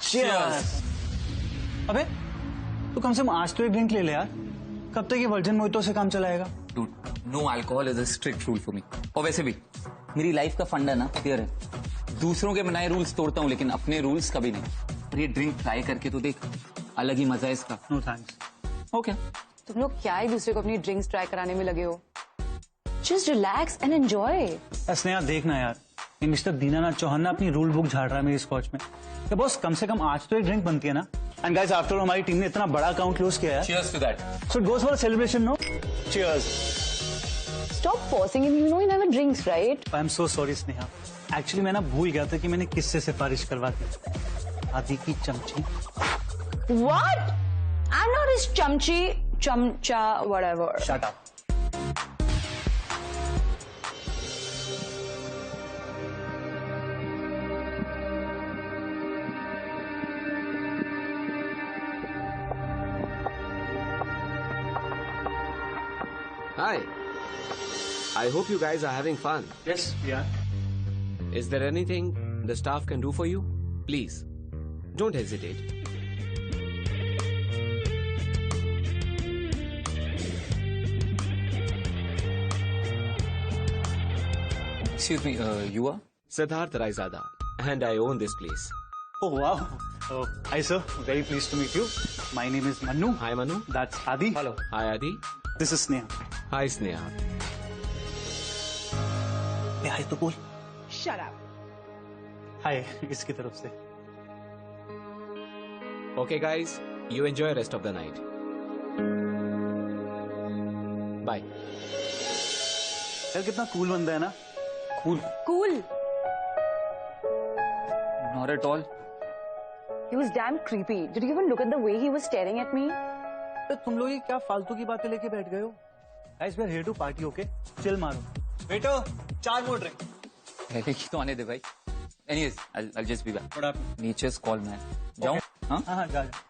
Cheers! अबे तू कम से कम आज तो एक ड्रिंक ले ले यार। कब तक ये वर्जिन मोहितो से काम चलाएगा? Dude, no alcohol is a strict rule for me. और वैसे भी मेरी लाइफ का फंडा ना क्लियर है। दूसरों के बनाए रूल्स तोड़ता हूँ लेकिन अपने रूल्स कभी नहीं। और ये ड्रिंक ट्राई करके तो देख, अलग ही मजा है इसका। No thanks. ओके। तुम लोग क्या एक दूसरे को अपनी ड्रिंक्स ट्राई कराने में लगे हो? Just relax and enjoy. Sneha देखना यार, ये मिस्टर दीनानाथ चौहान ना अपनी रूल बुक झाड़ रहा है मेरी स्कॉच में। तो बॉस कम से कम आज तो एक ड्रिंक बनती है ना। एंड गाइस आफ्टर ऑल हमारी टीम ने इतना बड़ा अकाउंट क्लोज किया है। Cheers to that. So it goes for a celebration, no? Cheers. Stop forcing him. You know he never drinks, right? I am so sorry Sneha. Actually मैं ना भूल गया था कि मैंने किससे सिफारिश करवा दी। आदि की चमची। What? I'm not his chamchi, chamcha, whatever. Shut up. Hi. I hope you guys are having fun. Yes, yeah. Is there anything the staff can do for you? Please, don't hesitate. Excuse me, you are? Siddharth Raizada, and I own this place. Oh wow. Oh, hi sir. Very pleased to meet you. My name is Manu. Hi Manu. That's Adi. Hello. Hi Adi. This is Sneha. Hi Sneha. ये हाय तो बोल। Shut up. हाय इसकी तरफ से। Okay guys, you enjoy rest of the night. Bye. यार कितना cool बंदा है ना। Cool. Cool. Not at all. He was damn creepy. Did you even look at the way he was staring at me? तो तुम लोग ये क्या फालतू की बातें लेके बैठ गए हो? Guys, we are here to party, okay? Chill मारो। बेटो 4 more drink. पहले की तो आने दे भाई। Anyways, I'll just be back. What happened? Nature's call man. जाऊँ? हाँ? हाँ जा जा।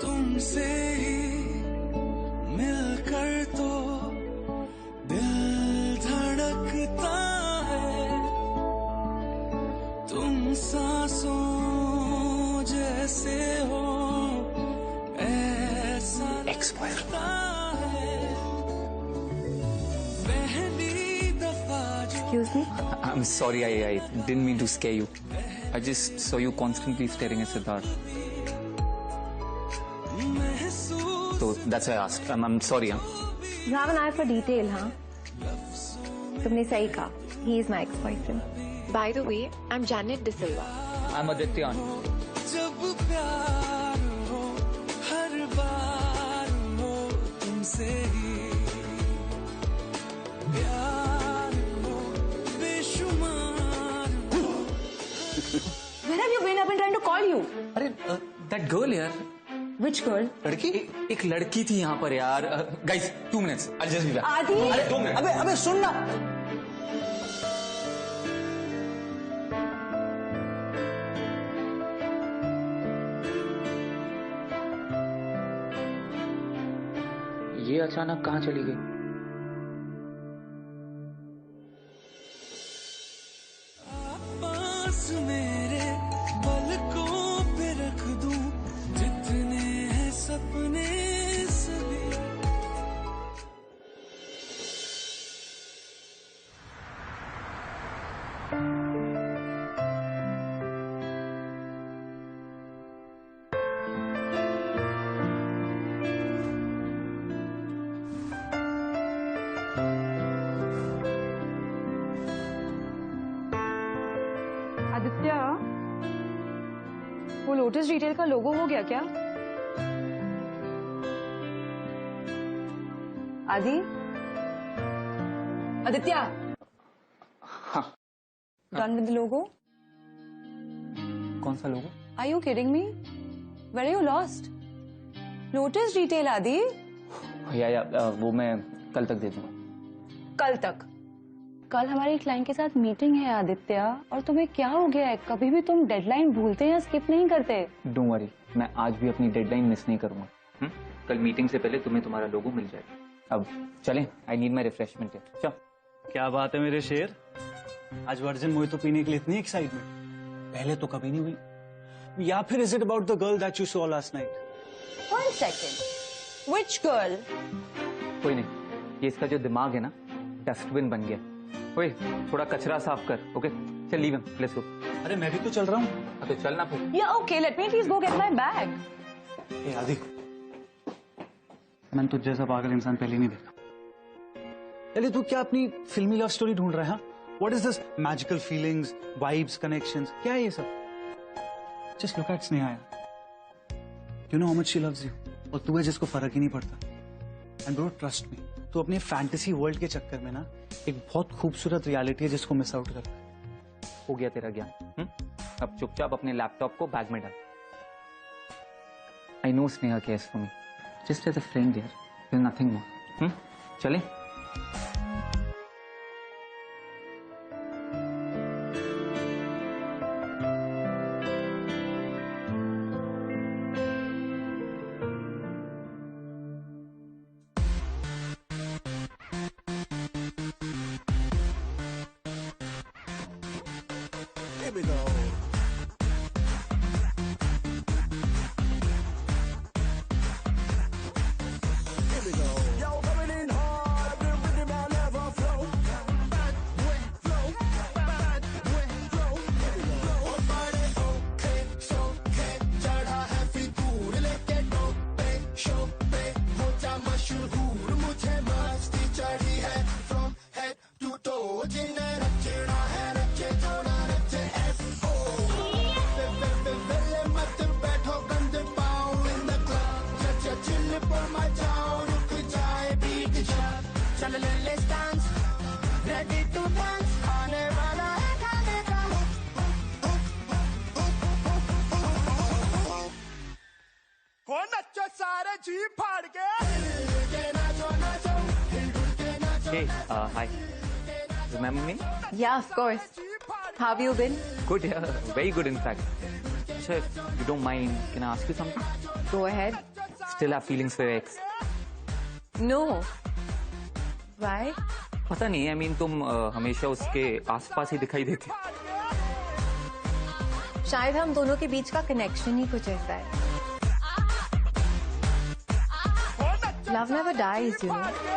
तुमसे ही मिलकर तो दिल धड़कता है, तुम सांसों जैसे हो ऐसा लगता है, पहली दफा जो Excuse me? I'm sorry, I didn't mean to scare you. I just saw you constantly staring at Siddharth. So that's why I asked. I'm sorry, huh? You have an eye for detail, huh? तुमने सही कहा. He is my ex-boyfriend. By the way, I'm Janet De Silva. I'm Aditya. जब प्यार हो हर बार हो तुमसे ही प्यार हो बेशुमार हो। Where have you been? I've been trying to call you. अरे that girl यार, Which girl? लड़की? एक लड़की थी यहाँ पर यार। Guys, 2 minutes. I'll just be back. Adi? अरे 2 minutes. अबे सुन ना। ये अचानक कहाँ चली गई? पास मेरे पलकों पे रख दूं जितने हैं सपने सभी। आदित्य, वो लोटस रिटेल का लोगो हो गया क्या? आदि? आदित्य? हाँ। Done with the logo? कौन सा लोगो? Are you kidding me? Where are you lost? Lotus retail, Adi? या वो मैं कल तक दे दूंगा। कल तक। कल हमारी क्लाइंट के साथ मीटिंग है आदित्य, और तुम्हें क्या हो गया है? कभी भी तुम डेडलाइन भूलते या स्किप नहीं करते। डोंट वरी, मैं आज भी अपनी डेडलाइन मिस नहीं करूंगा। कल मीटिंग से पहले तुम्हें तुम्हारा लोगो मिल जाएगा। अब चलें, आई नीड माई रिफ्रेशमेंट। चल। क्या बात है मेरे शेर, आज वर्जिन मोहितो पीने के लिए इतनी एक्साइटमेंट? पहले तो कभी नहीं हुई। या फिर is it about the girl that you saw last night? 1 second, which girl? कोई नहीं, ये इसका जो दिमाग है ना, डस्टबिन बन गया। ओए, थोड़ा कचरा साफ कर। ओके चल, लीव हिम, लेट्स गो। अरे मैं भी तो चल रहा हूँ। तो चल ना फिर। Yeah, okay, let me please go get my bag. ए आदि, मैंने तुझ जैसा पागल इंसान पहले नहीं देखा। चलिए, तू क्या अपनी फिल्मी लव स्टोरी ढूंढ रहा है? What is this magical feelings, vibes, connections? क्या है ये सब? Just look at Sneha. You know how much she loves you, और तू है जिसको फर्क ही नहीं पड़ता। एंड ब्रो, ट्रस्ट मी, तू अपने फैंटेसी वर्ल्ड के चक्कर में ना एक बहुत खूबसूरत रियलिटी है जिसको मिस आउट कर। हो गया तेरा ज्ञान। अब चुपचाप अपने लैपटॉप को बैग में डाल। I know Sneha cares for me, just as a friend यार, देयर इज नथिंग मोर। चले। Hey, hi. Remember me? Yeah, of course. How have you been? Good, yeah. Very good, in fact. So, if you don't mind, can I ask you something? Go ahead. Still have feelings for your ex? No. Why? पता नहीं, I mean, तुम हमेशा उसके आसपास ही दिखाई देती। शायद हम दोनों के बीच का कनेक्शन ही कुछ ऐसा है। Love never dies, you know.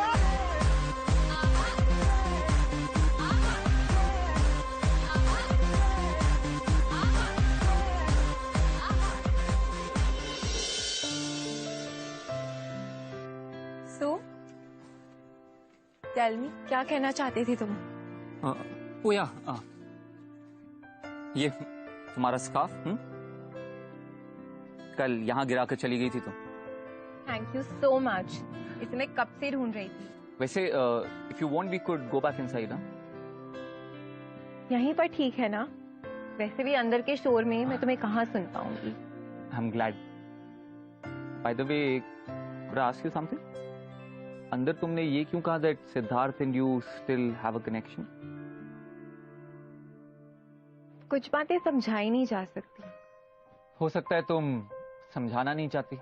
So, tell me, क्या कहना चाहती थी तुम? ओ या, ये तुम्हारा स्कार्फ कल यहाँ गिरा कर चली गई थी तुम। थैंक यू सो मच, इसे मैं कब से ढूंढ रही थी। वैसे if you want we could go back inside. यहीं पर ठीक है ना? वैसे भी अंदर के शोर में मैं तुम्हें कहाँ सुन पाऊंगी। I am glad. By the way, could I ask you something? अंदर तुमने ये क्यों कहा that Siddharth and you still have a connection? कुछ बातें समझाई नहीं जा सकती। हो सकता है तुम समझाना नहीं चाहती।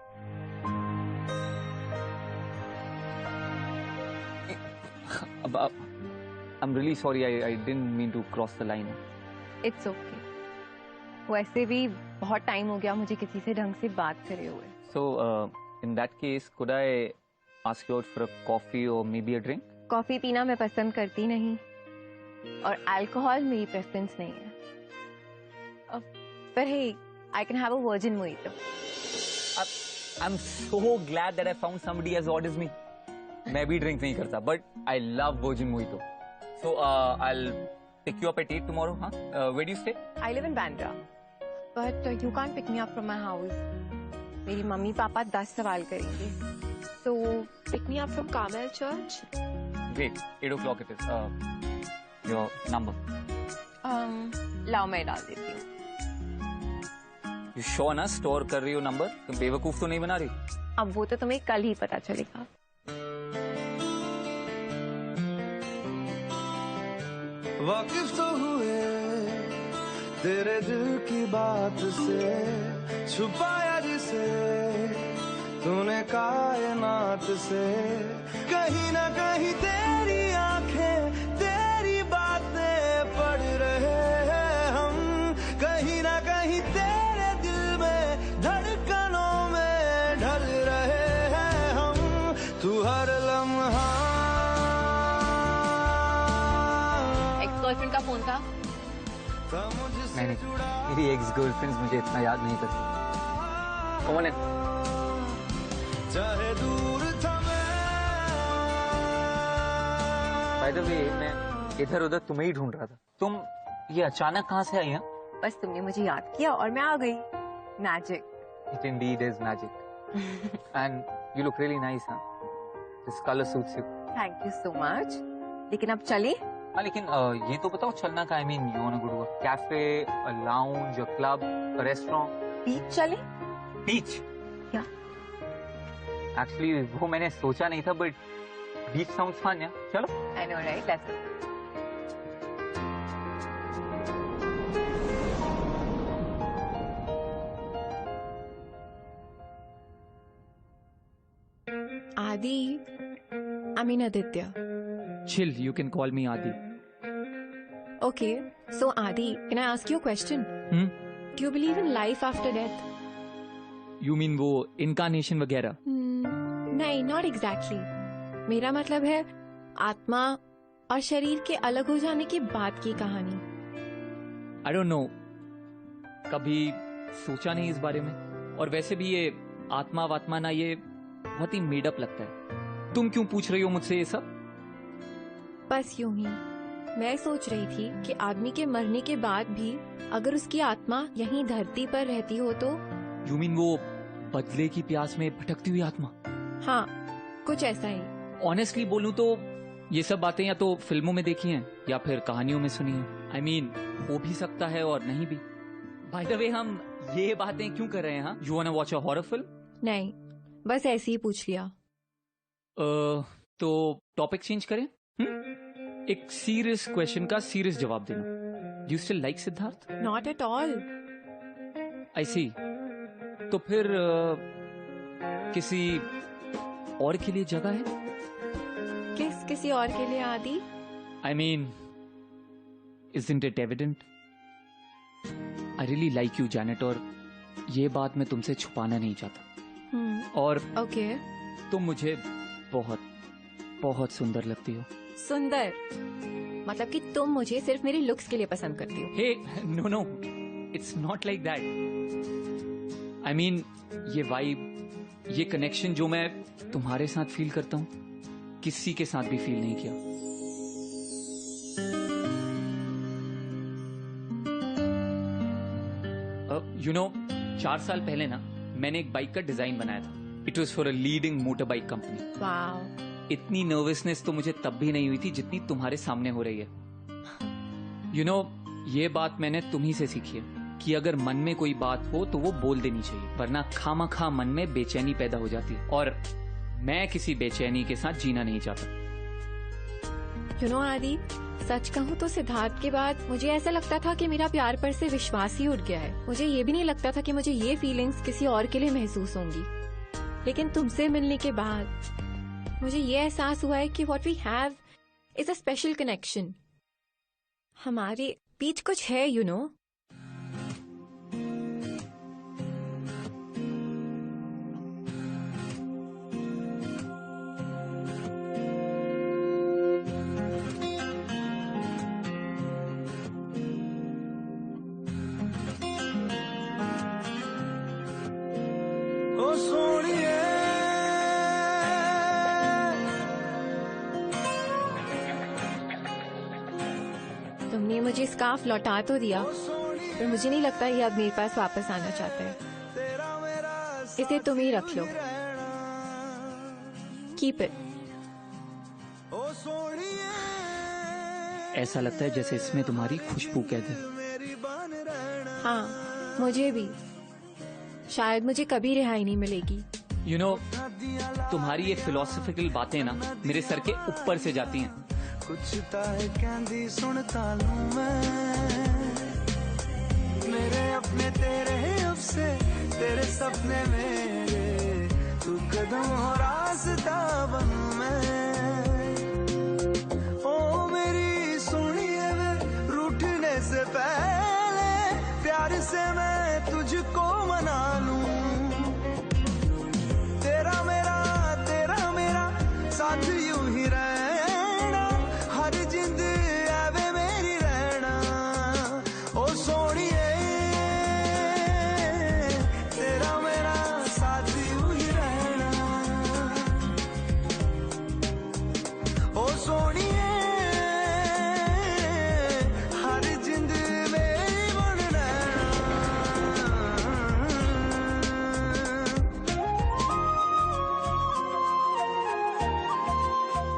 अब I'm really sorry, I didn't mean to cross the line. It's okay. वैसे भी बहुत टाइम हो गया मुझे किसी से ढंग से बात करे हुए। So, in that case, could I ask you out for a coffee or maybe a drink? Coffee पीना मैं पसंद करती नहीं, और अल्कोहल मेरी प्रेफरेंस नहीं है। पर हे, I can have a virgin mojito. I'm so glad that I found somebody as odd as me. मैं भी ड्रिंक नहीं करता, but I love virgin mojito. So I'll pick you up at 8 tomorrow, huh? Where do you stay? I live in Bandra, but you can't pick me up from my house. मेरी mummy papa 10 सवाल करेंगे। So pick me up from Carmel Church. Great, 8 o'clock it is. Your number. लाओ मैं डाल देती हूँ। You sure ना store कर रही हो नंबर? तुम बेवकूफ तो नहीं बना रही? अब वो तो तुम्हें कल ही पता चलेगा। वाकिफ तो हुए तेरे दिल की बात से, छुपाया जिसे तूने कायनात से। कहीं ना कहीं तेरी आंखें तेरी बातें पढ़ रहे हैं हम, कहीं ना कहीं तेरे दिल में धड़कनों में ढल रहे हैं हम। तू हर लम्हा। एक्स गर्लफ्रेंड का फोन था? नहीं, मेरी एक्स गर्लफ्रेंड्स मुझे इतना याद नहीं करती। कौन है? चाहे दूर था बाय द वे, मैं इधर उधर तुम्हें ही ढूंढ रहा था। तुम ये अचानक कहाँ से आई? बस तुमने मुझे याद किया और मैं आ गई। Magic. It indeed is magic. And you look really nice, huh? This color suits you. Thank you so much. लेकिन अब चले? हाँ, लेकिन ये तो बताओ चलना का। I mean, you wanna go to a cafe, a lounge, a club, a restaurant? बीच चले? Beach? क्या? Actually, वो मैंने सोचा नहीं था, but beach sounds fun, yeah? चलो? I know, right? Let's go. Adi, I mean Aditya. Chill, you can call me Adi. Okay, so Adi, can I ask you a question? Do you believe in life after death? You mean वो incarnation वगैरह? नहीं, not exactly. मेरा मतलब है आत्मा और शरीर के अलग हो जाने की बात की कहानी। I don't know. कभी सोचा नहीं इस बारे में। और वैसे भी ये आत्मा वात्मा ना, ये बहुत ही मेड अप लगता है। तुम क्यों पूछ रही हो मुझसे ये सब? बस यूं ही मैं सोच रही थी कि आदमी के मरने के बाद भी अगर उसकी आत्मा यहीं धरती पर रहती हो तो। You mean वो बदले की प्यास में भटकती हुई आत्मा? हाँ, कुछ ऐसा ही। ऑनेस्टली बोलूं तो ये सब बातें या तो फिल्मों में देखी हैं या फिर कहानियों में सुनी हैं। I mean, हो भी सकता है और नहीं भी। By the way, हम ये बातें क्यों कर रहे हैं? हाँ, You wanna watch a horror film? नहीं, बस ऐसे ही पूछ लिया। तो टॉपिक चेंज करें? एक सीरियस क्वेश्चन का सीरियस जवाब देना। You still like Siddharth? Not at all. I see. तो फिर किसी और के लिए जगह है? किसी और के लिए आदि? I mean, isn't it evident? I really like you, Janet, और ये बात मैं तुमसे छुपाना नहीं चाहता। और ओके, तुम मुझे बहुत बहुत सुंदर लगती हो। सुंदर मतलब कि तुम मुझे सिर्फ मेरे लुक्स के लिए पसंद करती हो? Hey, no, it's not like that. I mean, ये वाइब, ये कनेक्शन जो मैं तुम्हारे साथ फील करता हूँ, किसी के साथ भी फील नहीं किया। यू नो, 4 साल पहले ना मैंने एक बाइक का डिजाइन बनाया था। It was for a leading motor bike company. Wow. इतनी नर्वसनेस तो मुझे तब भी नहीं हुई थी जितनी तुम्हारे सामने हो रही है। यू नो, ये बात मैंने तुम्ही से सीखी है कि अगर मन में कोई बात हो तो वो बोल देनी चाहिए, वरना खामखा मन में बेचैनी पैदा हो जाती है, और मैं किसी बेचैनी के साथ जीना नहीं चाहता। यू नो आदि, सच कहूँ तो सिद्धार्थ के बाद मुझे ऐसा लगता था कि मेरा प्यार पर से विश्वास ही उठ गया है। मुझे ये भी नहीं लगता था कि मुझे ये फीलिंग्स किसी और के लिए महसूस होंगी, लेकिन तुमसे मिलने के बाद मुझे ये एहसास हुआ है कि what we have is a special connection. हमारे बीच कुछ है, यू नो। ओ सोनिए, तुमने मुझे स्कार्फ लौटा तो दिया, पर मुझे नहीं लगता ये अब मेरे पास वापस आना चाहता है। इसे तुम ही रख लो, कीप इट। ऐसा लगता है जैसे इसमें तुम्हारी खुशबू कैद है। हाँ, मुझे भी। शायद मुझे कभी रिहाई नहीं मिलेगी। यू नो, तुम्हारी ये फिलोसॉफिकल बातें ना मेरे सर के ऊपर से जाती हैं। कुछ ताए कहंदी सुनता लूं मैं मेरे अपने तेरे अफसे तेरे सपने मेरे तू कदम हो रास्ता बनूं मैं ओ मेरी सुनिए वे रूठने से पहले प्यार से मैं तुझको मना लूं तेरा मेरा साथ यूं ही रहना हर जिंद आवे मेरी रहना ओ सोनिए तेरा मेरा साथ यूं ही रहना ओ सोनिए हर जिंद मेरी बन रहना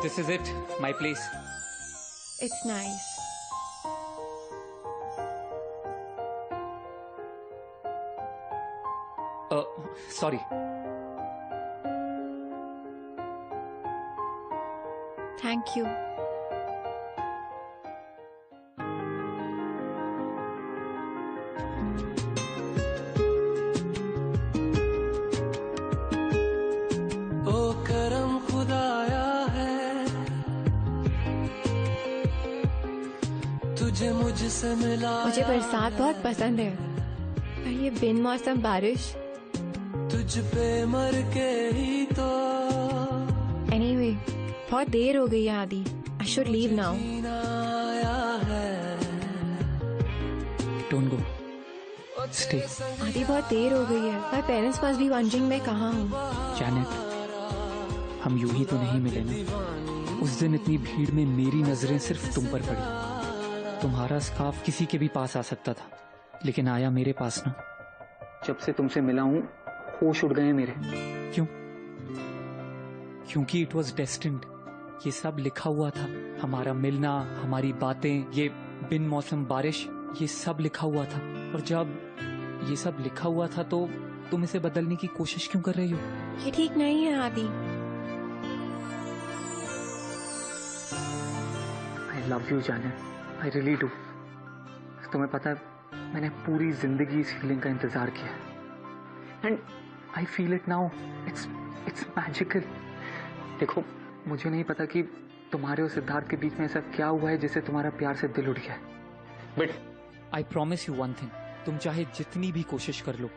This is it, my place. It's nice. Sorry. Thank you. ओ करम खुदाया है तुझे मुझसे मिला मुझे बरसात बहुत पसंद है पर ये बिन मौसम बारिश तुझ पे मर के ही तो एनीवे बहुत देर हो गई है आदि आई शुड लीव नाउ जीना आया है Don't go. Stay. आदि बहुत देर हो गई है my parents must be wondering मैं कहाँ हूँ Janet, हम यूं ही तो नहीं मिले ना। उस दिन इतनी भीड़ में मेरी नजरें सिर्फ तुम पर पड़ी। तुम्हारा स्कार्फ किसी के भी पास आ सकता था, लेकिन आया मेरे पास ना। जब से तुमसे मिला हूं, होश उड़ गए हैं मेरे। क्यों? क्योंकि इट वॉज डेस्टिन्ड। ये सब लिखा हुआ था। हमारा मिलना, हमारी बातें, ये बिन मौसम बारिश, ये सब लिखा हुआ था। और जब ये सब लिखा हुआ था तो तुम इसे बदलने की कोशिश क्यों कर रही हो? ये ठीक नहीं है आदि आई लव यू जाने, आई रियली डू। तुम्हें पता है, मैंने पूरी जिंदगी इस फीलिंग का इंतजार किया and I feel it now. It's magical. देखो, मुझे नहीं पता कि तुम्हारे और सिद्धार्थ के बीच में ऐसा क्या हुआ है जिससे तुम्हारा प्यार से दिल उठ गया है, but I promise you one thing, तुम चाहे जितनी भी कोशिश कर लो,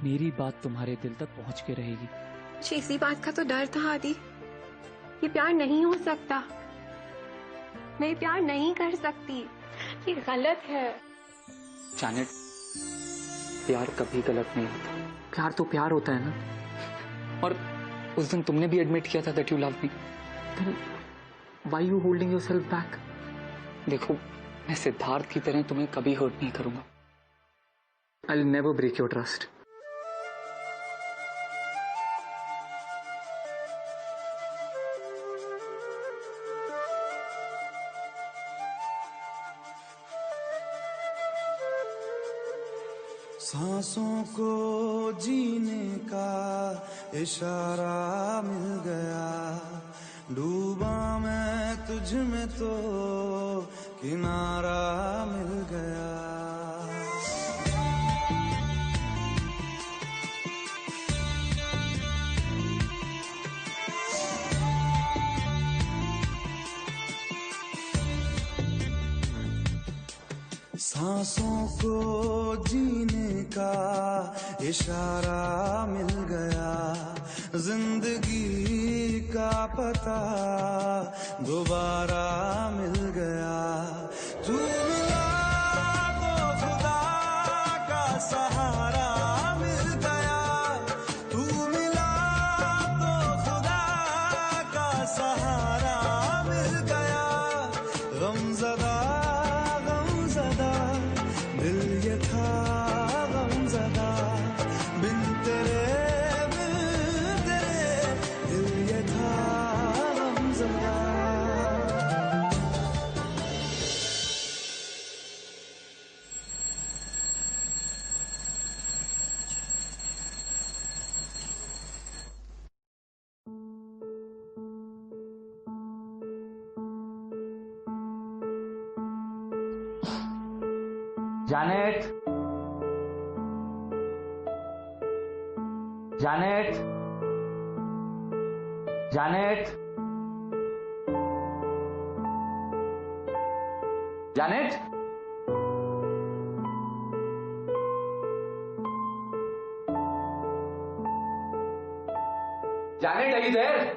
मेरी बात तुम्हारे दिल तक पहुंच के रहेगी। मुझे इसी बात का तो डर था आदि, ये प्यार नहीं हो सकता, मैं प्यार नहीं कर सकती, ये गलत है। जानेट, प्यार कभी गलत नहीं होता। प्यार तो प्यार होता है ना। और उस दिन तुमने भी एडमिट किया था that you love me, then why you holding yourself back? देखो, मैं सिद्धार्थ की तरह तुम्हें कभी हर्ट नहीं करूंगा। I will never break your trust. सांसों को जीने का इशारा मिल गया, डूबा मैं तुझ में तो किनारा मिल गया। सांसों को जीने का इशारा मिल गया, जिंदगी का पता दोबारा मिल गया। तू मिला तो खुदा का सहारा मिल गया, तू मिला तो खुदा का सहारा मिल गया। गमज़दा दिल ये था गमज़दा, बिन तेरे दिल ये था गमज़दा। Janet. Janet. Janet. Janet. Janet, are you there?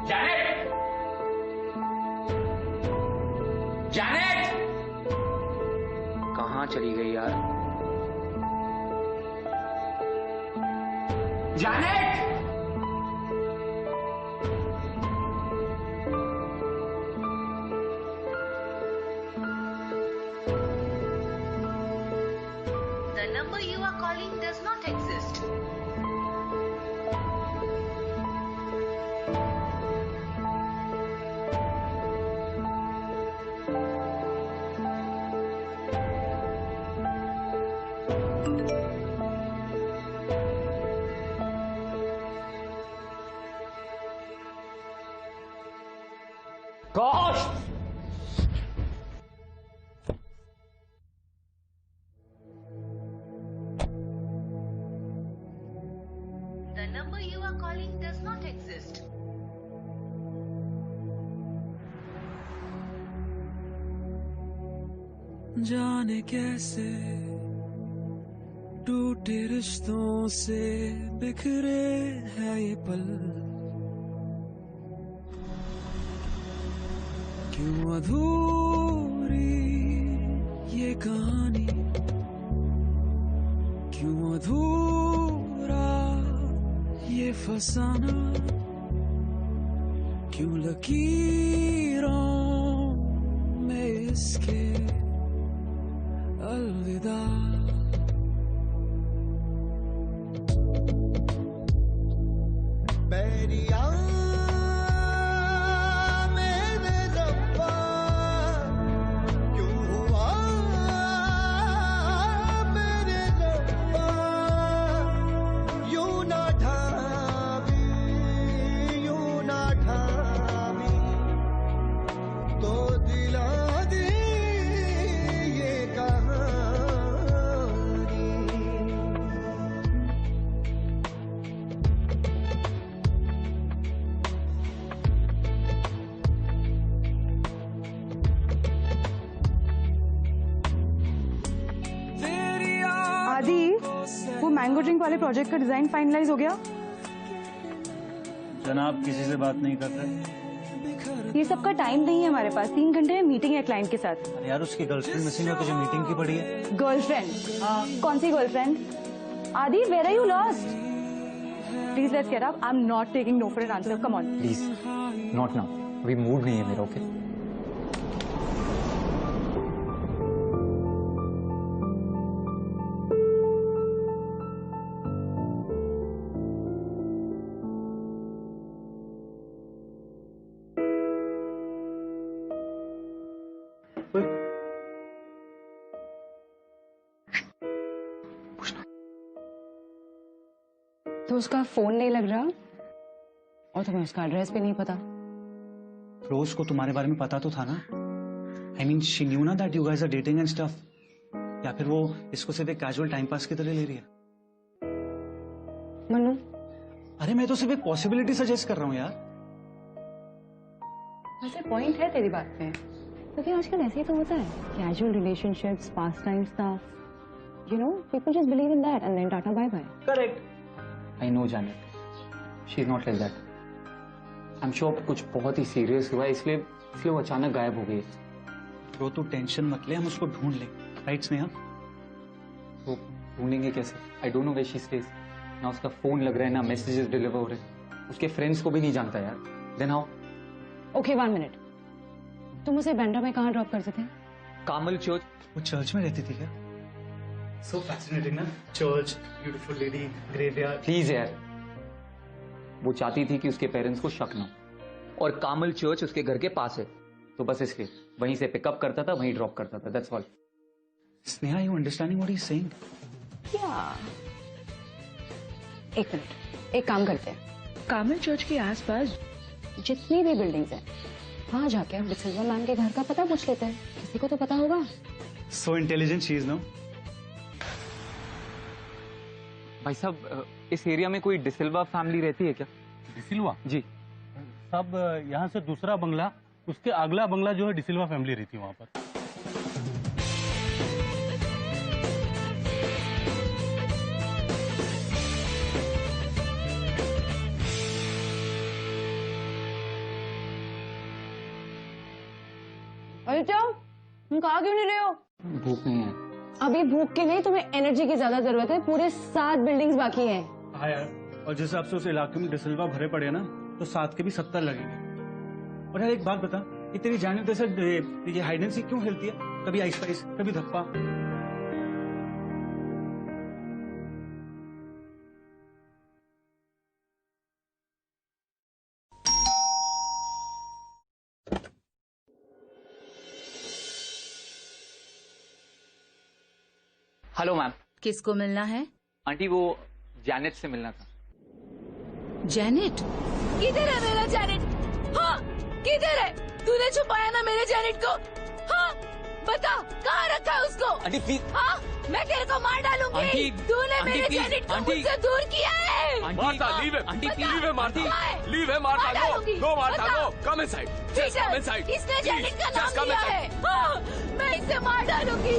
Janet! Janet! कहाँ चली गई यार? Janet! The number you are calling does not exist. Gosh! The number you are calling does not exist. जाने कैसे टूटे रिश्तों से बिखरे है ये पल, क्यों अधूरी ये कहानी, क्यों अधूरा ये फसाना, क्यों लकीरों में इसके अलविदा। बैरिया मेरे रब्बा क्यों हुआ मेरे रब्बा, यूं ना ढाबी तो दिला दी ये कहानी। आदि, वो मैंगो ड्रिंक वाले प्रोजेक्ट का डिजाइन फाइनलाइज हो गया? जनाब किसी से बात नहीं कर रहे। ये सब का टाइम नहीं है हमारे पास, 3 घंटे में मीटिंग है क्लाइंट के साथ। अरे यार उसकी गर्लफ्रेंड मिसिंग है, तुझे मीटिंग की पड़ी है। गर्लफ्रेंड? कौन सी girlfriend? Aadi, where are you lost? Please let's get up, I am not taking no for an answer, come on. Please not now, अभी मूड नहीं है मेरा। ओके तो उसका फोन नहीं लग रहा और तुम्हें उसका एड्रेस भी नहीं पता। रोज को तुम्हारे बारे में पता तो था ना? आई मीन शी न्यू ना that you guys are dating and stuff. या फिर वो इसको सिर्फ एक कैजुअल टाइम पास की तरह ले रही है? मनु, अरे मैं तो सिर्फ एक पॉसिबिलिटी सजेस्ट कर रहा हूँ यार। वैसे पॉइंट है तेरी बात में, क्योंकि आजकल ऐसे ही तो होता है, casual relationships, pass time stuff, you know, people just believe in that and then tata bye bye. Correct. I know Janet, she is not like that. I am sure कुछ बहुत ही सीरियस हुआ है, इसलिए वो अचानक गायब हो गई। तो तू टेंशन मत ले, हम उसको ढूंढ लेंगे, राइट स्नेहा? वो ढूंढेंगे कैसे? I don't know where she stays. ना उसका फोन लग रहा है, ना मैसेजेस डिलीवर हो रहे, उसके फ्रेंड्स को भी नहीं जानता यार। Then how? ओके 1 मिनट, तुम उसे बैंड्रा में कहाँ ड्रॉप करते थे? कामल चर्च। वो चर्च में रहती थी क्या? सो फैसिनेटिंग ना, church, beautiful lady, graveyard. Please यार, वो चाहती थी कि उसके पेरेंट्स को शक ना हो, और कामल चर्च उसके घर के पास है, तो बस इसलिए वहीं से पिकअप करता था, वहीं ड्रॉप करता था, that's all. Sneha, you understanding what he is saying? या, एक मिनट, एक काम करते हैं, कामल चर्च के आसपास जितनी भी बिल्डिंग्स हैं वहाँ जाके हम डिसिल्वा मैम के घर का पता पूछ लेते हैं, किसी को तो पता होगा। So intelligent she is, no? भाई साहब, इस एरिया में कोई डिसिल्वा फैमिली रहती है क्या? डिसिल्वा जी। सब यहाँ से दूसरा बंगला, उसके अगला बंगला जो है डिसिल्वा फैमिली रहती है वहाँ पर। अरे जाओ, तुम कहा क्यों नहीं रहे हो? भूख नहीं है। अभी भूख की नहीं, तुम्हें एनर्जी की ज्यादा जरूरत है। पूरे 7 बिल्डिंग्स बाकी हैं। हाँ यार, और जिस हिसाब से उस इलाके में डिसिल्वा भरे पड़े ना, तो 7 के भी 70 लगेंगे। और यार एक बात बता, ये तेरी जाने जैसे ये हाइड एंड सीक क्यों खेलती है? कभी आइस पाइस, कभी धप्पा। Hello ma'am. किसको मिलना है? आंटी, वो जैनेट से मिलना था। जैनेट? किधर है मेरा जैनेट? हाँ, किधर है? तूने छुपाया ना मेरे जैनेट को? हाँ, बता कहाँ रखा है उसको? Aunty please. हाँ, मैं तेरे को मार डालूंगी। आंटी, तूने आंटी, मेरे प्लीज, जैनेट को आंटी। मुझसे दूर किया है। Martha, leave him. Aunty please. Leave him Martha. Leave him Martha. No Martha, no. Come inside. Just come inside. इसने जैनेट का नाम लिया है। हाँ, मैं इसे मार डालूंगी।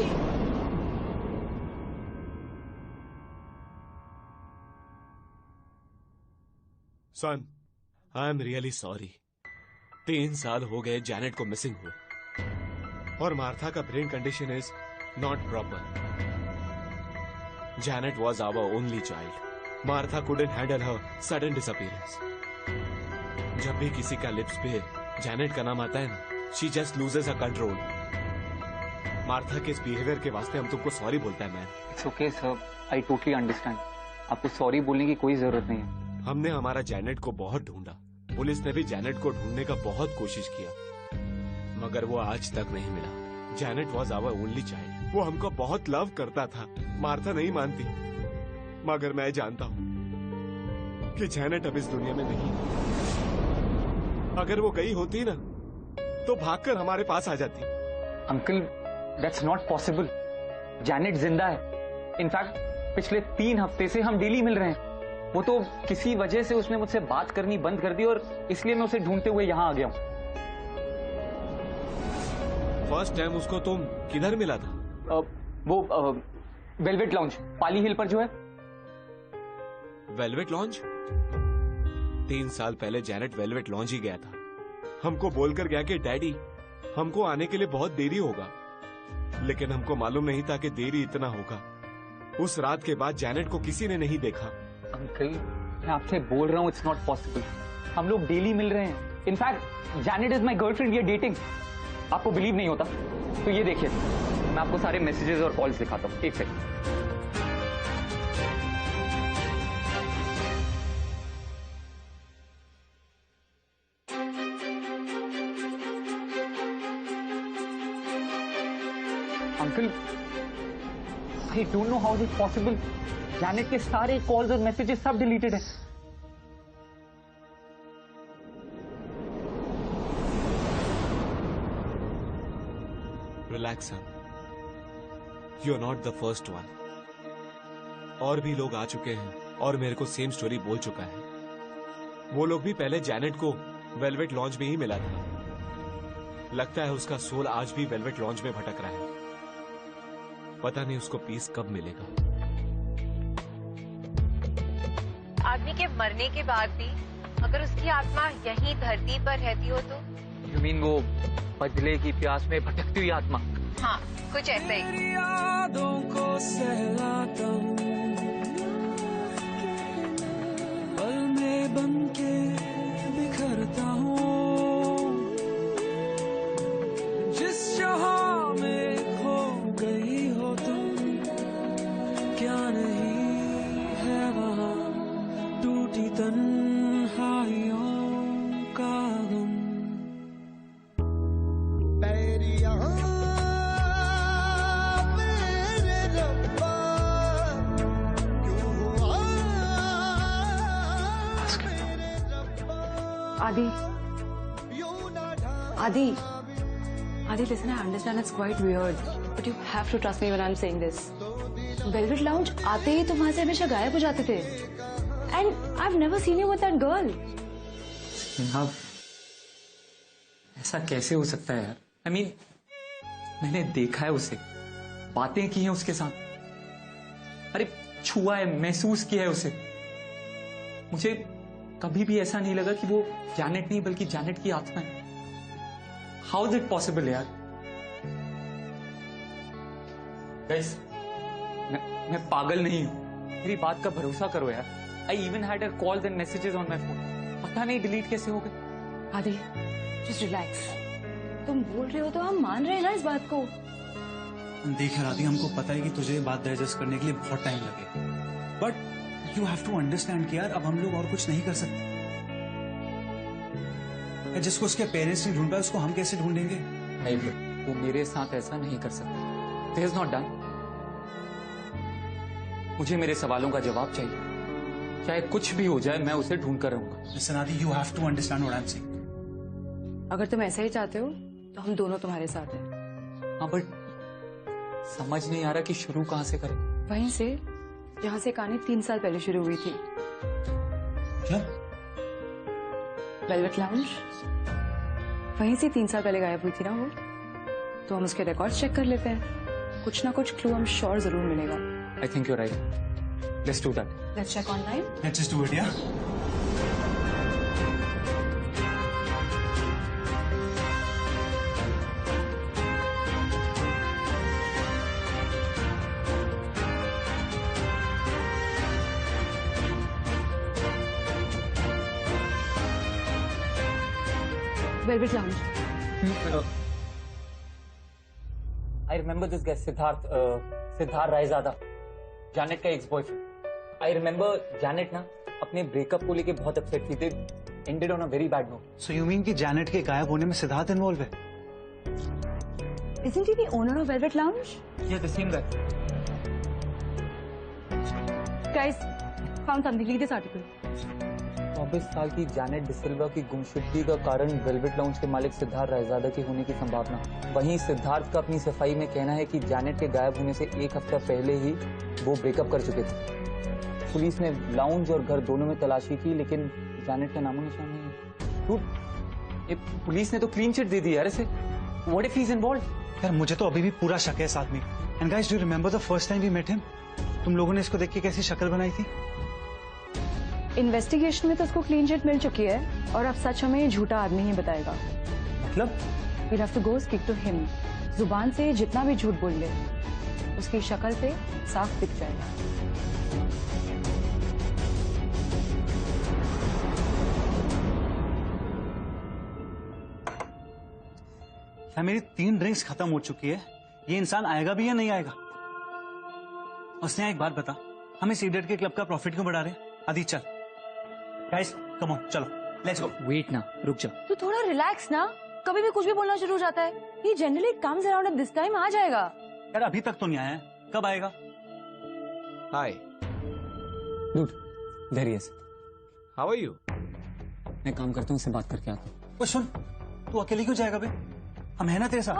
Son, I am really sorry. 3 साल हो गए जैनेट को मिसिंग हुए, और मार्था का brain condition is not proper. Janet was our only child. Martha couldn't handle her sudden disappearance. जब भी किसी का लिप्स पे जैनेट का नाम आता है ना, she just loses her control. Martha के इस बिहेवियर के वास्ते हम तुमको सॉरी बोलता है ma'am. It's okay sir, I totally understand. आपको सॉरी बोलने की कोई जरूरत नहीं है। हमने हमारा जैनेट को बहुत ढूंढा, पुलिस ने भी जैनेट को ढूंढने का बहुत कोशिश किया, मगर वो आज तक नहीं मिला। Janet was our only child. वो हमको बहुत लव करता था। मार्था नहीं मानती, मगर मैं जानता हूँ कि जैनेट अब इस दुनिया में नहीं। अगर वो गई होती ना, तो भागकर हमारे पास आ जाती। Uncle, that's not possible. Janet जिंदा है। इनफैक्ट पिछले 3 हफ्ते से हम डेली मिल रहे हैं। वो तो किसी वजह से उसने मुझसे बात करनी बंद कर दी, और इसलिए मैं उसे ढूंढते हुए यहाँ आ गया हूँ। फर्स्ट टाइम उसको तुम किधर मिला था? वो वेलवेट लॉन्ज, पाली हिल पर जो है। Velvet lounge? 3 साल पहले जैनेट वेलवेट लॉन्ज ही गया था। हमको बोलकर गया कि डैडी, हमको आने के लिए बहुत देरी होगा, लेकिन हमको मालूम नहीं था कि देरी इतना होगा। उस रात के बाद जैनेट को किसी ने नहीं देखा। अंकल, मैं आपसे बोल रहा हूँ, इट्स नॉट पॉसिबल। हम लोग डेली मिल रहे हैं। In fact Janet is my girlfriend, we are dating. आपको बिलीव नहीं होता तो ये देखिए, मैं आपको सारे मैसेजेस और कॉल्स दिखाता हूँ। एक second. Uncle, I don't know how is possible. Janet के सारे कॉल्स और मैसेजेस सब डिलीटेड है। Relax son, you are not the first one. और भी लोग आ चुके हैं और मेरे को सेम स्टोरी बोल चुका है। वो लोग भी पहले जैनेट को वेलवेट लॉन्ज में ही मिला था। लगता है उसका सोल आज भी वेलवेट लॉन्ज में भटक रहा है। पता नहीं उसको पीस कब मिलेगा। आदमी के मरने के बाद भी अगर उसकी आत्मा यहीं धरती पर रहती हो तो? यू मीन वो बदले की प्यास में भटकती हुई आत्मा? हाँ, कुछ ऐसा ही। तेरी यादों को सहलाता हूँ, पल में बन के बिखरता हूँ। जिस जहां में खो गई हो तुम, क्या नहीं है वहां टूटी तन्हाइयों का गम। Adi, listen, I understand it's quite weird, but you have to trust me when I'm saying this. Velvet Lounge आते ही तुम वहां से हमेशा गायब हो जाते थे. And I've never seen you with that girl. हाँ, ऐसा कैसे हो सकता है यार? I mean, मैंने देखा है उसे, बातें की हैं उसके साथ, अरे छुआ है, महसूस किया है उसे. मुझे कभी भी ऐसा नहीं लगा कि वो जैनेट नहीं बल्कि जैनेट की आत्मा है. हाउ इज इट पॉसिबल यार? गाइस, मैं पागल नहीं हूं, मेरी बात का भरोसा करो यार. I even had her calls and messages on my phone. पता नहीं डिलीट कैसे हो गए. आदि, जस्ट रिलैक्स. तुम बोल रहे हो तो हम मान रहे हैं ना इस बात को. देख राधी, हमको पता है कि तुझे ये बात डाइजेस्ट करने के लिए बहुत टाइम लगे, but you have to understand कि यार अब हम लोग और कुछ नहीं कर सकते. जिसको उसके पेरेंट्स नहीं ढूंढ पाए उसको हम कैसे ढूंढेंगे? नहीं, वो मेरे साथ ऐसा नहीं कर सकता. This is not done. मुझे मेरे सवालों का जवाब चाहिए. चाहे कुछ भी हो जाए, मैं उसे ढूंढ कर रहूंगा. Listen Aadi, you have to understand what I am saying. अगर तुम ऐसा ही चाहते हो तो हम दोनों तुम्हारे साथ हैं. हाँ, बट समझ नहीं आ रहा कि शुरू कहां से करें. वहीं से जहां से कहानी 3 साल पहले शुरू हुई थी. क्या? वेलवेट लाउंज वहीं से 3 साल पहले गायब हुई थी ना वो. तो हम उसके रिकॉर्ड्स चेक कर लेते हैं. कुछ ना कुछ क्लू हम श्योर जरूर मिलेगा. I think you right. Let's do that. Let's check online. Let's just do it. या Velvet Lounge. I remember this guy, Siddharth Raizada, Janet का ex boyfriend. I remember Janet ना अपने ब्रेकअप को लेके बहुत अपसेट थी. They ended on a very bad note. So you mean कि Janet के गायब होने में सिद्धार्थ इन्वॉल्व है? Isn't he the owner of Velvet Lounge? Yeah, the same guy. Guys, found something. Read this article. 24 साल की जैनेट डिसिल्वा की गुमशुदगी का कारण वेलवेट लाउंज के मालिक सिद्धार्थ रायजादा के होने की संभावना. वहीं सिद्धार्थ का अपनी सफाई में कहना है कि जैनेट के गायब होने से 1 हफ्ता पहले ही वो ब्रेकअप कर चुके थे. पुलिस ने लाउंज और घर दोनों में तलाशी की, लेकिन जैनेट का नामो निशान नहीं. पुलिस ने तो क्लीन चिट दे दी यार इसे. What if he is involved? यार मुझे तो अभी भी पूरा शक है इस आदमी. And guys, do you remember the first time we met him? तुम लोगों ने इसको देख के कैसी शक्ल बनाई थी? इन्वेस्टिगेशन में तो उसको क्लीन चिट मिल चुकी है और अब सच हमें झूठा आदमी ही बताएगा. मतलब? We'll have to go speak to him. जुबान से जितना भी झूठ बोल ले, उसकी शक्ल से साफ दिख जाएगा. यार मेरी 3 ड्रिंक्स खत्म हो चुकी है. ये इंसान आएगा भी या नहीं आएगा? उसने एक बात बता, हम इस इडियट के क्लब का प्रॉफिट क्यों बढ़ा रहे हैं? आदि चल. गाइस कम ऑन, चलो लेट्स गो. वेट ना, रुक जा. तू थोड़ा रिलैक्स ना. कभी भी कुछ भी बोलना शुरू हो जाता है. ये generally comes around at this time. आ जाएगा. यार अभी तक तो नहीं आया है, कब आएगा? Hi, dude, there he is. How are you? मैं काम करता हूँ, उससे बात करके आता हूँ. ओ सुन, तू अकेले क्यों जाएगा बे? हम है ना तेरे साथ.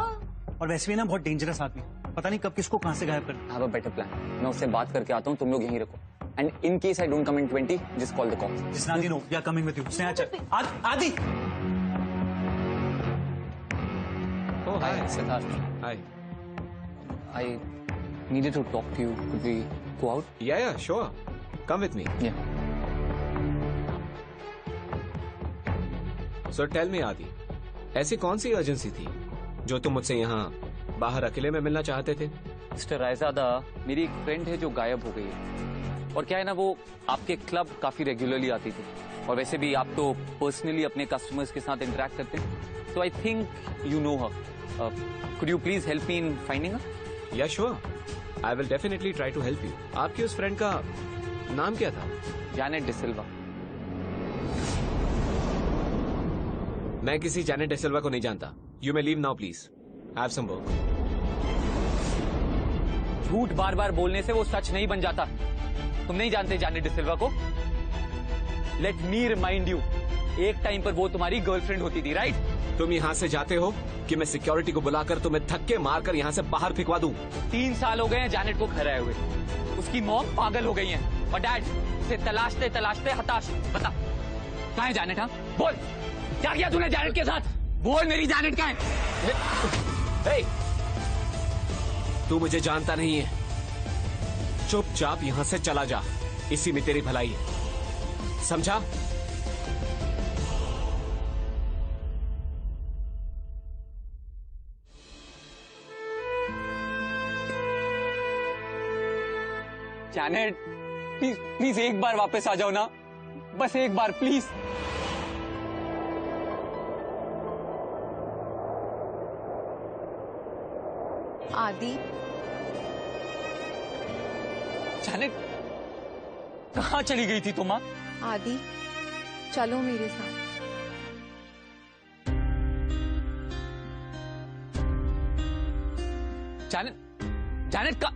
और वैसे भी ना बहुत डेंजरस आदमी, पता नहीं कब किसको कहां से गायब कर. I have a better plan. मैं उससे बात करके आता हूँ, तुम लोग यहीं रखो. And in case I don't come in 20, just call the cops. जिसनादी no, we are coming with you. Sneha चल. Aadi. Oh, hi. Hi, Siddharth. Hi. I needed to talk to you. Could we go out? Yeah, sure. Come with me. Yeah. So tell me, Adi, ऐसी कौन सी urgency थी जो तुम मुझसे यहाँ बाहर अकेले में मिलना चाहते थे? मिस्टर रायजादा, मेरी एक फ्रेंड है जो गायब हो गई है. और क्या है ना, वो आपके क्लब काफी रेगुलरली आती थी. और वैसे भी आप तो पर्सनली अपने कस्टमर्स के साथ इंटरेक्ट करते हैं. So I think you know her. Could you please help me in finding her? Yeah, sure. I will definitely try to help you. आपकी उस फ्रेंड का नाम क्या था? जैनेट डिसिल्वा. मैं किसी जैनेट डिसिल्वा को नहीं जानता. You may leave now, please. Have some work. झूठ बार बार बोलने से वो सच नहीं बन जाता. तुम नहीं जानते जैनेट डिसिल्वा को? लेट मी रिमाइंड यू, एक टाइम पर वो तुम्हारी गर्लफ्रेंड होती थी, राइट? तुम यहाँ से जाते हो कि मैं सिक्योरिटी को बुलाकर तुम्हें धक्के मारकर यहाँ से बाहर फिकवा दूं? 3 साल हो गए हैं जैनेट को घर आए हुए। उसकी मॉम पागल हो गई है और डैड उसे तलाशते तलाशते हताश। बता कहाँ है जैनेट? हाँ बोल, क्या किया तूने जैनेट के साथ? बोल, मेरी जैनेट कहाँ है? तू मुझे जानता नहीं है, चुपचाप यहाँ से चला जा, इसी में तेरी भलाई है, समझा? जैनेट प्लीज प्लीज एक बार वापस आ जाओ ना, बस एक बार प्लीज। आदि, जैनेट कहाँ चली गई थी तुम? हाँ? आदि चलो मेरे साथ। जैनेट जैनेट का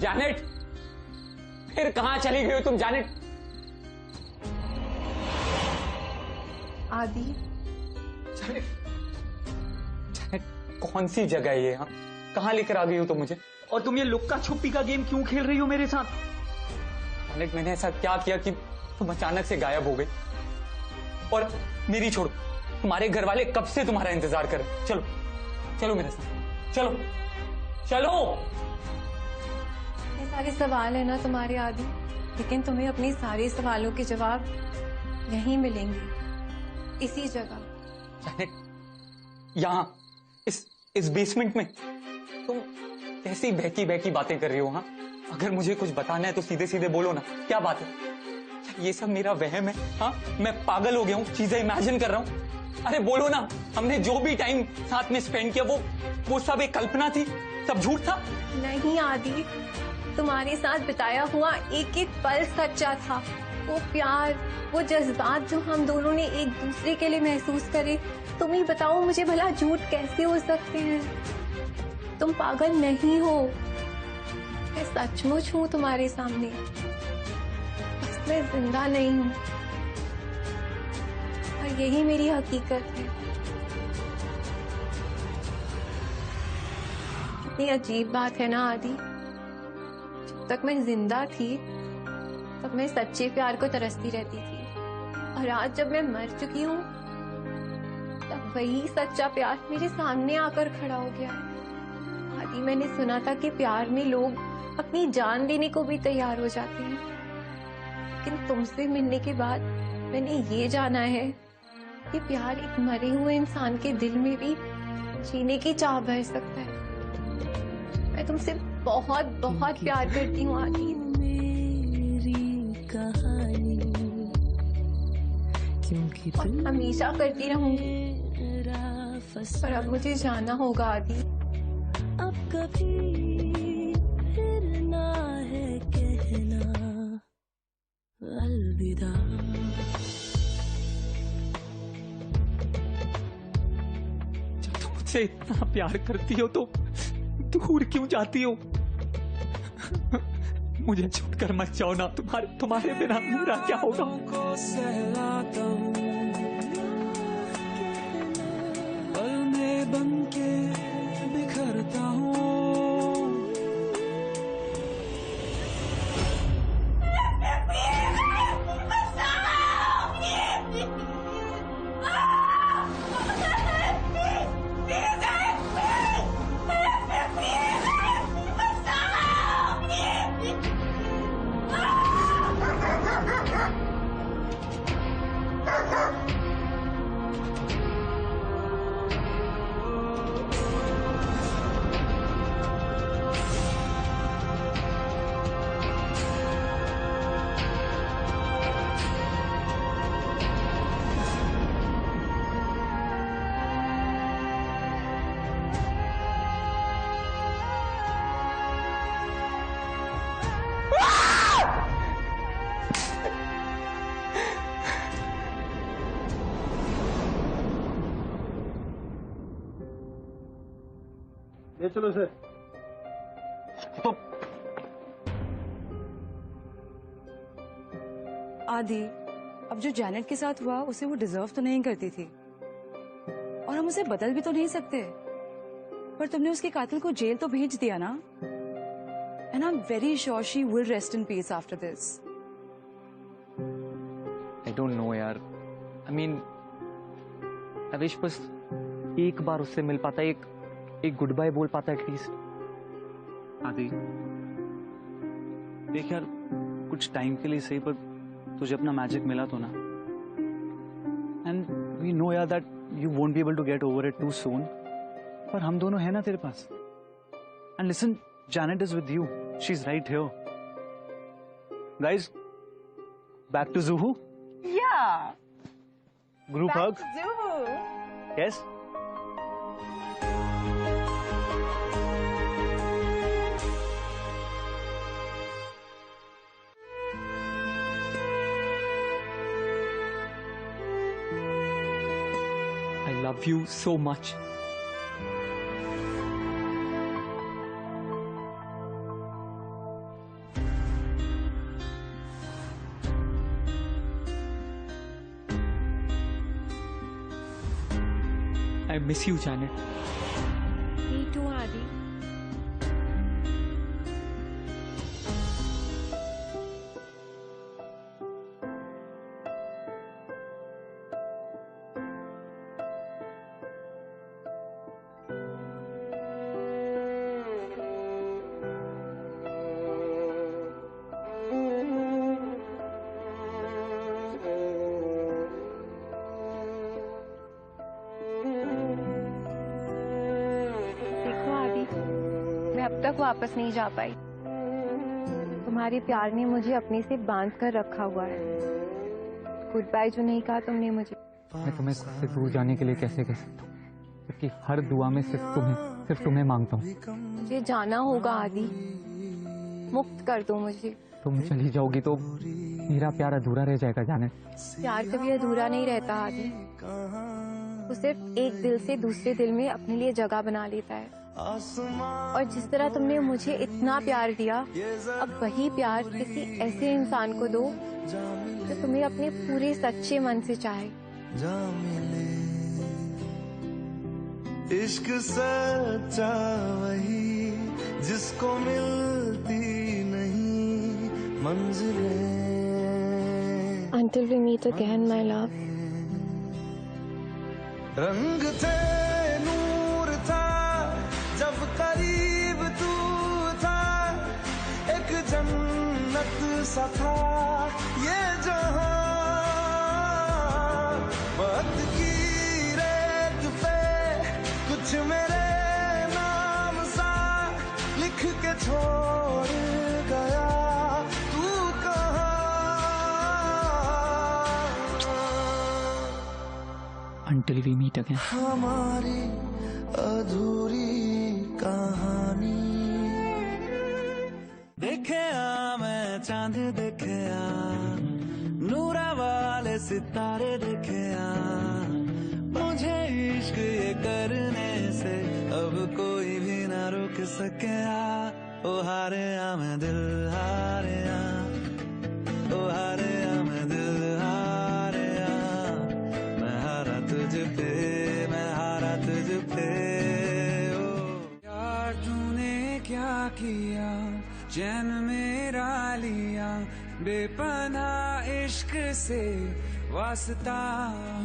जैनेट फिर कहाँ चली गई हो तुम जैनेट? आदि जैनेट जैनेट कौन सी जगह है ये? हाँ कहाँ लेकर आ गई हो तुम मुझे? और तुम ये लुक्का छुपी का गेम क्यों खेल रही हो मेरे साथ? जैनेट मैंने ऐसा क्या किया कि तुम अचानक से गायब हो गई? और मेरी छोड़ो, तुम्हारे घर वाले कब से तुम्हारा इंतजार कर रहे? चलो चलो मेरे साथ, चलो चलो। ये सारे सवाल है ना तुम्हारे आदि, लेकिन तुम्हें अपने सारे सवालों के जवाब यहीं मिलेंगे, इसी जगह। जैनेट यहाँ इस बेसमेंट में तुम कैसी बहकी बहकी बातें कर रही हो? हाँ अगर मुझे कुछ बताना है तो सीधे सीधे बोलो ना, क्या बात है? क्या ये सब मेरा वहम है? हाँ मैं पागल हो गया हूँ, चीजें इमेजिन कर रहा हूँ? अरे बोलो ना, हमने जो भी टाइम साथ में स्पेंड किया वो सब एक कल्पना थी, सब झूठ था? नहीं आदि, तुम्हारे साथ बिताया हुआ एक एक पल सच्चा था। वो प्यार, वो जज्बात जो हम दोनों ने एक दूसरे के लिए महसूस करे, तुम ही बताओ मुझे भला झूठ कैसे हो सकते हैं? तुम पागल नहीं हो, मैं सचमुच हूँ तुम्हारे सामने, बस मैं जिंदा नहीं हूँ और यही मेरी हकीकत है। कितनी अजीब बात है ना आदि, जब तक मैं जिंदा थी तब मैं सच्चे प्यार को तरसती रहती थी, और आज जब मैं मर चुकी हूँ तब वही सच्चा प्यार मेरे सामने आकर खड़ा हो गया है। आदि मैंने सुना था कि प्यार में लोग अपनी जान देने को भी तैयार हो जाते हैं, लेकिन तुमसे मिलने के बाद मैंने ये जाना है कि प्यार एक मरे हुए इंसान के दिल में भी जीने की चाह भर सकता है। मैं तुमसे बहुत बहुत प्यार करती हूँ आदि, और हमेशा करती रहूंगी, पर अब मुझे जाना होगा आदि। अब कभी फिर ना है कहना अलविदा। जब तुम मुझसे इतना प्यार करती हो तो दूर क्यों जाती हो? मुझे छोड़कर मत जाओ ना, तुम्हारे बिना मेरा क्या होगा? को सहलाता हूँ, पल में बन के बिखरता हूँ। ले चलो सर। आदि अब जो जैनेट के साथ हुआ उसे वो डिजर्व तो नहीं करती थी, और हम उसे बदल भी तो नहीं सकते, पर तुमने उसके कातिल को जेल तो भेज दिया ना। And I am very sure she will rest in peace after this. I don't no यार, आई मीन आई विश बस एक बार उससे मिल पाता, एक गुड बाय बोल पाता एटलीस्ट। आदि देख यार, कुछ टाइम के लिए सही, पर तुझे अपना मैजिक मिला तो ना। एंड वी नो यार that you won't be able to get over it too soon, पर हम दोनों हैं ना तेरे पास। And listen, Janet is with you. She's right here. Guys, back to Zuhu? Yeah. Group hug? Zuhu. Yes? I love you so much. I miss you, Janet. Me too, Adi. मैं अब तक वापस नहीं जा पाई। तुम्हारे प्यार ने मुझे अपने से बांध कर रखा हुआ है। गुड बाय जो नहीं कहा तुमने मुझे। मैं तुम्हें खुद से दूर जाने के लिए कैसे कह सकता हूँ, क्योंकि हर दुआ में सिर्फ तुम्हें मांगता हूँ। मुझे जाना होगा आदि, मुक्त कर दो मुझे। तुम चली जाओगी तो मेरा प्यार अधूरा रह जाएगा जानेट। प्यार कभी अधूरा नहीं रहता आदि, वो सिर्फ एक दिल से दूसरे दिल में अपने लिए जगह बना लेता है। और जिस तरह तुमने मुझे इतना प्यार दिया, अब वही प्यार किसी ऐसे इंसान को दो जो तुम्हें अपने पूरे सच्चे मन से चाहे। इश्क सच्चा वही जिसको मिलती नहीं मंजिलें। Until we meet again, my love. रंग थे, नूर था, जब करीब तू था, एक जन्नत सा था ये जहां। वक्त की रेत पे कुछ मेरे नाम सा लिख के छोड़ गया, तू कहाँ? Until we meet again. हमारी अधूरी कहानी। देखे मैं चांद देखे नूरा वाले सितारे देखे, मुझे इश्क ये करने से अब कोई भी ना रोक सके। ओ हारे मैं दिल हारे, ओ हारे मैं दिल हारे, मैं हारा तुझ पे, मैं हारा तुझ पे। यार तूने क्या किया, चैन मेरा लिया, बेपनाह इश्क से वास्ता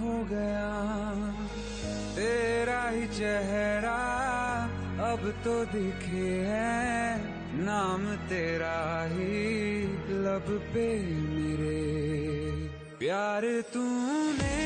हो गया। तेरा ही चेहरा अब तो दिखे है, नाम तेरा ही लब पे मेरे। प्यार तूने